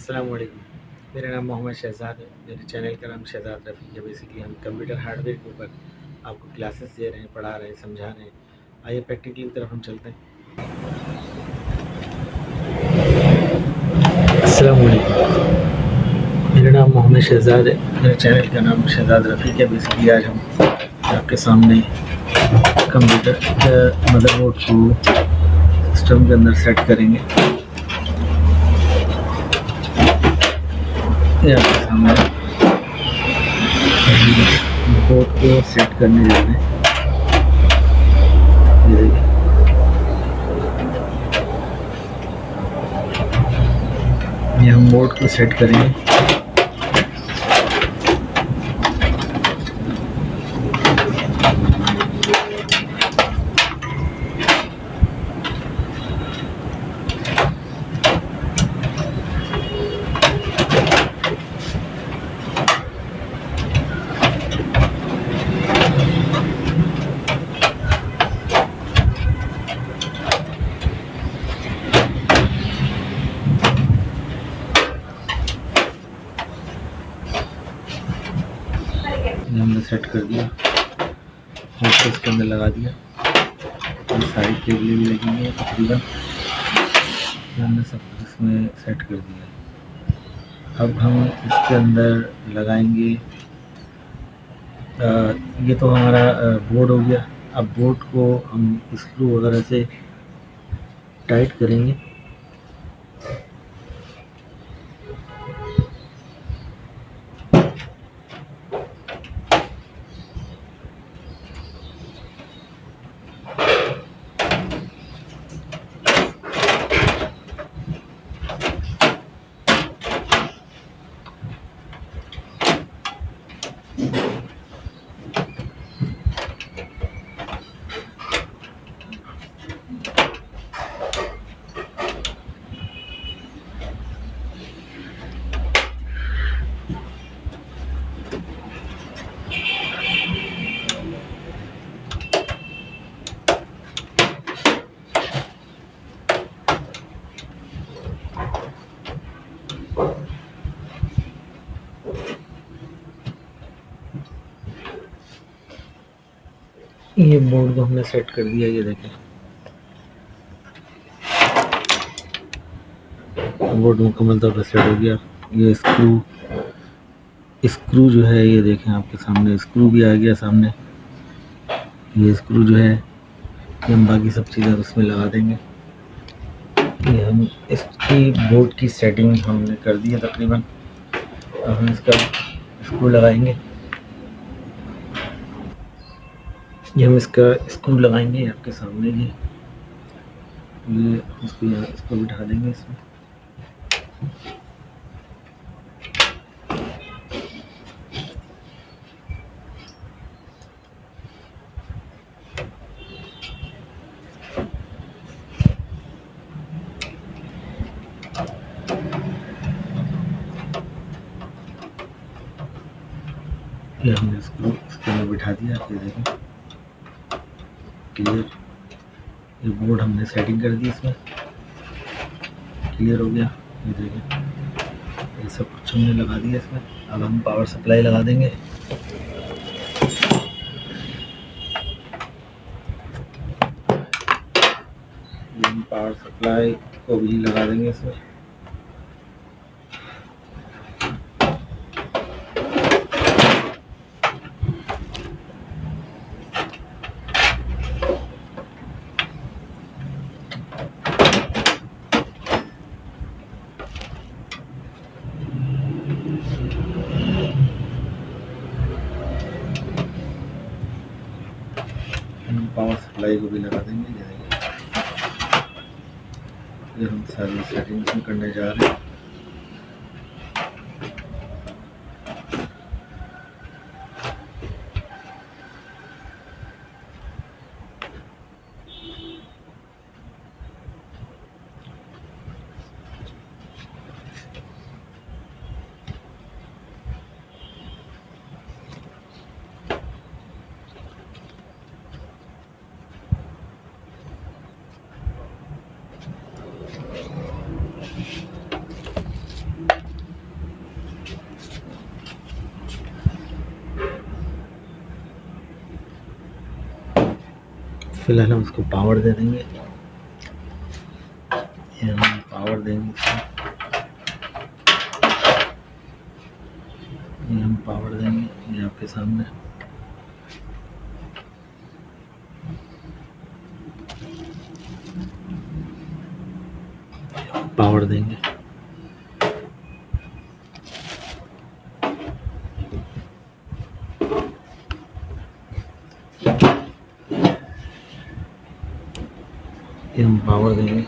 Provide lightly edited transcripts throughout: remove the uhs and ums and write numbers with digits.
अस्सलाम वालेकुम। मेरा नाम मोहम्मद शहज़ाद है। मेरे चैनल का नाम शहज़ाद रफ़ी है। बेसिकली हम कंप्यूटर हार्डवेयर के ऊपर आपको क्लासेस दे रहे हैं, पढ़ा रहे हैं, समझा रहे हैं। आइए प्रैक्टिकल की तरफ हम चलते हैं। अस्सलाम वालेकुम। मेरा नाम मोहम्मद शहज़ाद है। मेरे चैनल का नाम शहज़ाद रफ़ी है। बेसिकली आज हम आपके सामने कंप्यूटर मदरबोर्ड को सिस्टम के अंदर सेट करेंगे। ये आपके सामने बोर्ड को सेट करने जा रहे हैं। ये देखिए, ये हम बोर्ड को सेट करेंगे। ये हमने सेट कर दिया और इसके अंदर लगा दिया। ये सारी केबलें भी लगी हैं तकरीबन। ये हमने सब कुछ इसमें सेट कर दिया। अब हम इसके अंदर लगाएंगे। ये तो हमारा बोर्ड हो गया। अब बोर्ड को हम स्क्रू वगैरह से टाइट करेंगे। ये बोर्ड को हमने सेट कर दिया। ये देखें, बोर्ड मुकम्मल तौर पर सेट हो गया। ये स्क्रू जो है, ये देखें आपके सामने स्क्रू भी आ गया सामने। ये स्क्रू जो है, ये हम बाकी सब चीज़ें उसमें लगा देंगे। ये हम इसकी बोर्ड की सेटिंग हमने कर दी है तकरीबन। अब हम इसका स्क्रू लगाएंगे। ये हम इसका स्क्रू लगाएंगे आपके सामने। ये इसको यहाँ इसको बिठा देंगे इसमें। ये हमने स्क्रू इसके अंदर बिठा दिया। ये देखें, क्लियर। ये बोर्ड हमने सेटिंग कर दी इसमें, क्लियर हो गया। ये देखें, ये सब कुछ हमने लगा दिया इसमें। अब हम पावर सप्लाई लगा देंगे। ये हम पावर सप्लाई को भी लगा देंगे इसमें। हम पावर सप्लाई को भी लगा देंगे। ये हम सारी सेटिंग्स में करने जा रहे हैं। फिलहाल हम उसको पावर दे देंगे। ये हम पावर देंगे इसको, ये हम पावर देंगे, ये आपके सामने। पावर देंगे, ये हम पावर देंगे।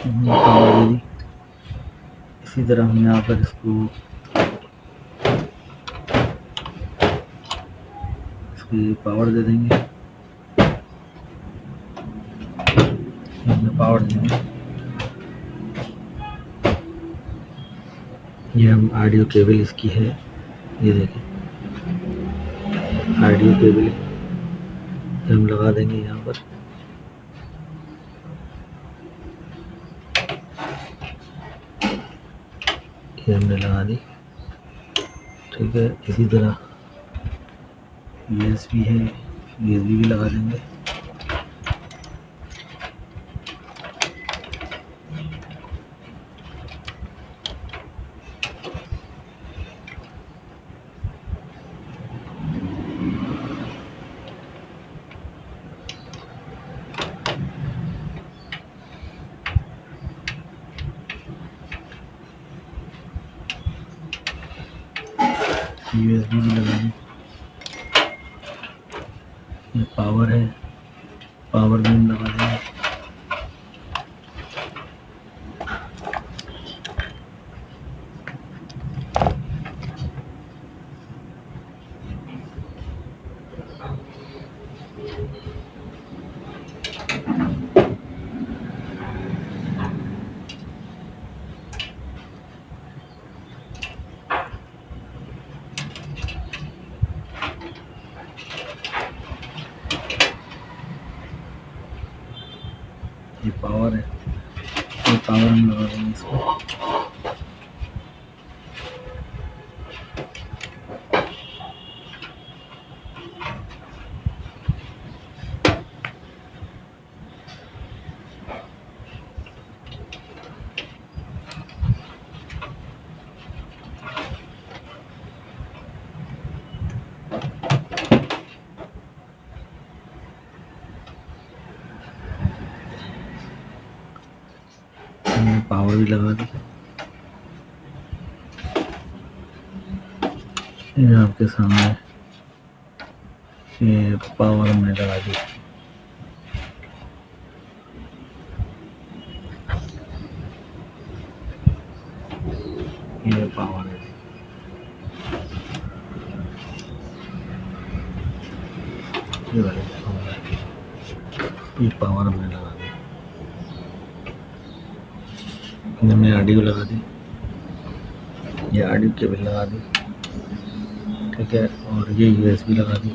हमने पावर दे दी। इसी तरह हम यहाँ पर इसको इसकी पावर दे देंगे, हमने पावर देंगे। ये हम ऑडियो केबल इसकी है, ये देखें ऑडियो केबल है, ये हम लगा देंगे यहाँ पर। ये हमने लगा दी, ठीक है। इसी तरह USB है, USB भी लगा देंगे। USB भी लगा दी। ये पावर है, पावर भी हम लगा देंगे। ये पावर है, ये पावर हम लगा देंगे इसको। हमने पावर भी लगा दी। ये आपके सामने ये पावर हमने लगा दी। ये पावर है, ये वाले पावर है, ये पावर हमने लगा दी। हमने ऑडियो लगा दी, ये ऑडियो केबल लगा दी, ठीक है। और ये USB लगा दी।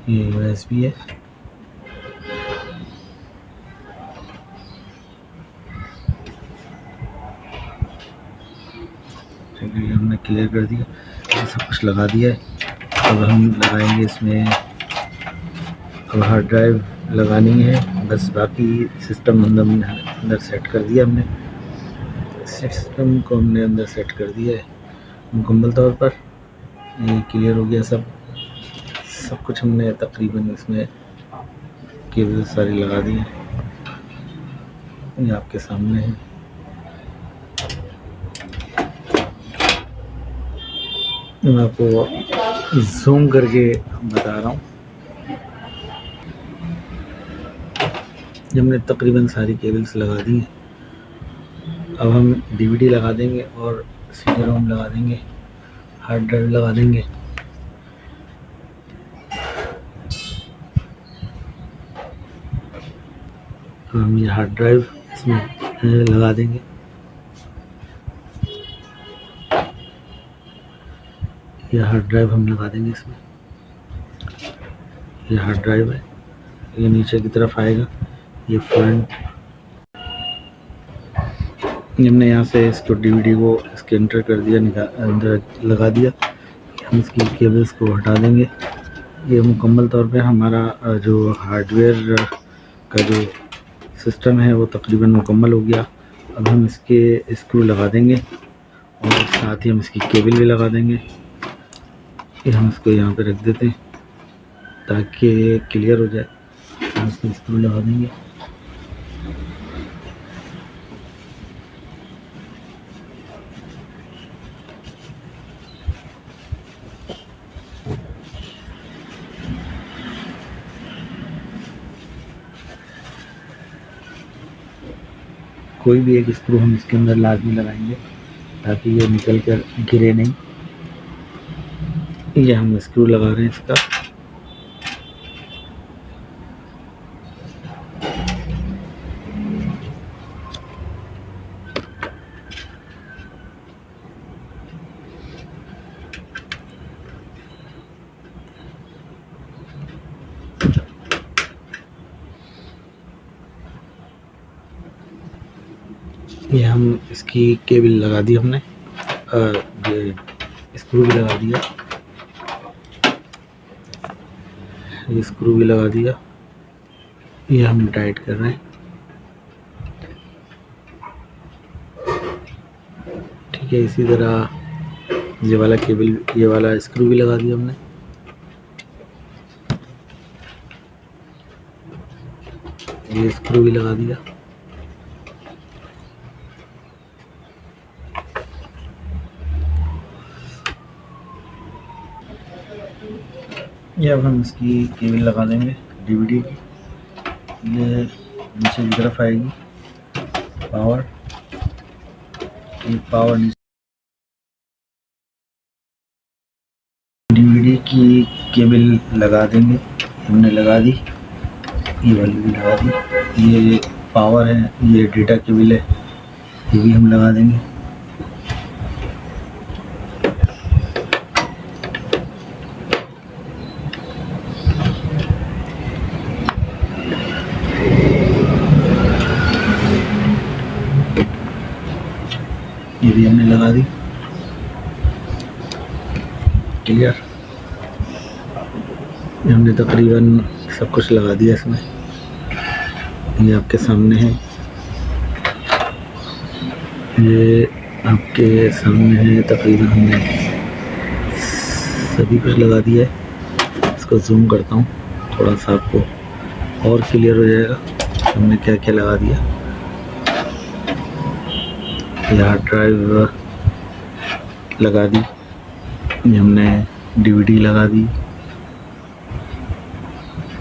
ये USB है, ठीक है। ये हमने क्लियर कर दिया, ये सब कुछ लगा दिया है। अब हम लगाएंगे इसमें, अब हार्ड ड्राइव लगानी है बस, बाकी सिस्टम अंदर सेट कर दिया हमने। सिस्टम को हमने अंदर सेट कर दिया है मुकम्मल तौर पर। ये क्लियर हो गया सब कुछ हमने तकरीबन इसमें केबल सारी लगा दी है। ये आपके सामने है। मैं आपको जूम करके बता रहा हूँ। हमने तकरीबन सारी केबल्स लगा दी हैं। अब हम DVD लगा देंगे और CD-ROM लगा देंगे, हार्ड ड्राइव लगा देंगे। हम ये हार्ड ड्राइव इसमें लगा देंगे। ये हार्ड ड्राइव हम लगा देंगे इसमें। ये हार्ड ड्राइव है, ये नीचे की तरफ आएगा। ये फ्रंट, हमने यहाँ से इसको डीवीडी को इसके एंटर कर दिया, अंदर लगा दिया। हम इसकी केबल्स को हटा देंगे। ये मुकम्मल तौर पे हमारा जो हार्डवेयर का जो सिस्टम है वो तकरीबन मुकम्मल हो गया। अब हम इसके स्क्रू लगा देंगे और साथ ही हम इसकी केबल भी लगा देंगे। ये हम इसको यहाँ पे रख देते हैं ताकि क्लियर हो जाए। हम इसको स्क्रू लगा देंगे। कोई भी एक स्क्रू हम इसके अंदर लाजमी लगाएंगे ताकि ये निकल कर गिरे नहीं। ये हम स्क्रू लगा रहे हैं इसका। ये हम इसकी केबल लगा दी हमने, ये स्क्रू भी लगा दिया। ये स्क्रू भी लगा दिया। ये हम टाइट कर रहे हैं। ठीक है, इसी तरह ये वाला केबल, ये वाला स्क्रू भी लगा दिया हमने। ये स्क्रू भी लगा दिया। ये अब हम इसकी केबल लगा देंगे डीवीडी की। ये नीचे की तरफ आएगी पावर, ये पावर नीचे। डीवीडी की केबल लगा देंगे, हमने लगा दी। ये वाली भी लगा दी। ये पावर है, ये डेटा केबल है, ये भी हम लगा देंगे। ये भी हमने लगा दी। क्लियर, ये हमने तकरीबन सब कुछ लगा दिया इसमें। ये आपके सामने है, ये आपके सामने है। तकरीबन हमने सभी कुछ लगा दिया है। इसको जूम करता हूँ थोड़ा सा, आपको और क्लियर हो जाएगा हमने क्या क्या लगा दिया। ये हार्ड ड्राइव लगा दी, ये हमने डीवीडी लगा दी।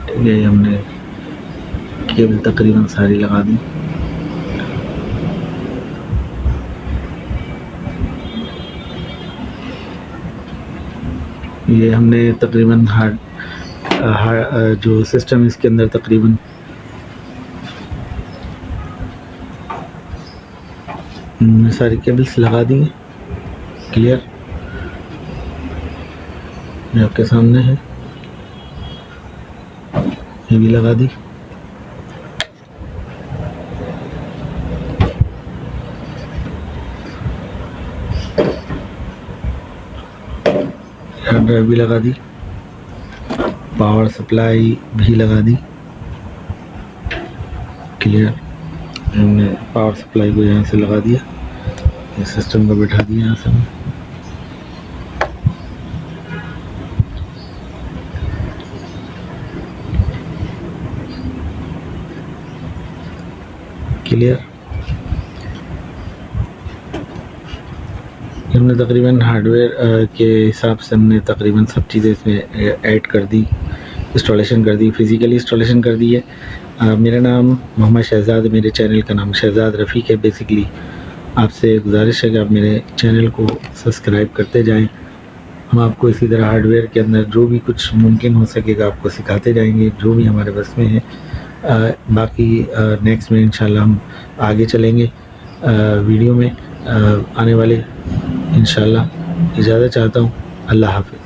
ठीक है, ये हमने केबल तकरीबन सारी लगा दी। ये हमने तकरीबन जो सिस्टम है इसके अंदर तकरीबन सारी केबल्स लगा दी। क्लियर, ये आपके सामने है, ये भी लगा दी। हार्ड ड्राइव भी लगा दी, पावर सप्लाई भी लगा दी। क्लियर, हमने पावर सप्लाई को यहाँ से लगा दिया, ये सिस्टम को बिठा दिया यहाँ से। क्लियर, हमने तकरीबन हार्डवेयर के हिसाब से हमने तकरीबन सब चीज़ें इसमें ऐड कर दी, इंस्टॉलेशन कर दी, फिज़िकली इंस्टॉलेशन कर दी है। मेरा नाम मोहम्मद शहजाद, मेरे चैनल का नाम शहजाद रफ़ीक है। बेसिकली आपसे गुजारिश है कि आप मेरे चैनल को सब्सक्राइब करते जाएं। हम आपको इसी तरह हार्डवेयर के अंदर जो भी कुछ मुमकिन हो सकेगा आपको सिखाते जाएंगे, जो भी हमारे बस में है। बाकी नेक्स्ट में इंशाल्लाह हम आगे चलेंगे वीडियो में आने वाले। इंशाल्लाह इजाज़त चाहता हूँ। अल्लाह हाफ़िज़।